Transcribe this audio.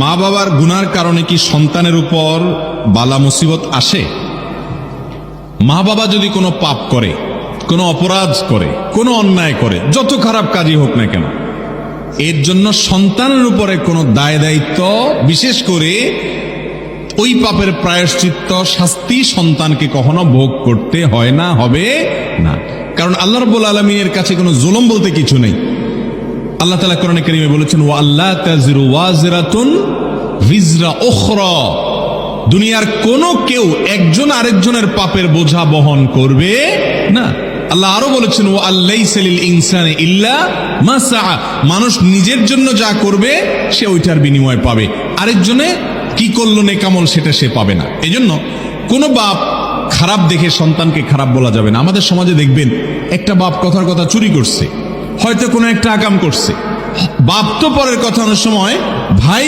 মা বাবার গুনার কারণে কি সন্তানের উপর বালা মুসিবত আসে? মা বাবা যদি কোনো পাপ করে, কোনো অপরাধ করে, কোনো অন্যায় করে, যত খারাপ কাজই হোক না কেন, এর জন্য সন্তানের উপরে কোনো দায় দায়িত্ব, বিশেষ করে ওই পাপের প্রায়শ্চিত্ত শাস্তি সন্তানকে কখনো ভোগ করতে হয় না, হবে না। কারণ আল্লাহ রাব্বুল আলামিনের কাছে কোনো জুলুম বলতে কিছু নেই। আল্লাহ তাআলা কোরআনে কারীমে বলেছেন, ওয়া আল্লা তাজিরু ওয়াজিরাতুন ভিজরা উখরা, দুনিয়ার কোনো কেউ একজন আরেকজনের পাপের বোঝা বহন করবে না। আল্লাহ আরো বলেছেন, ওয়া আল্লাইসা লিল ইনসানি ইল্লা মা সাআ, মানুষ নিজের জন্য যা করবে সে ওইটার বিনিময় পাবে, আরেকজনে কি করলো নেকামল সেটা সে পাবে না। এজন্য কোনো বাপ খারাপ দেখে সন্তানকে খারাপ বলা যাবে না। আমাদের সমাজে দেখবেন একটা বাপ কথার কথা চুরি করছে, হয়তো কোনো একটা আকাম করছে, বাপ তো পরের কথা, অনেক সময় ভাই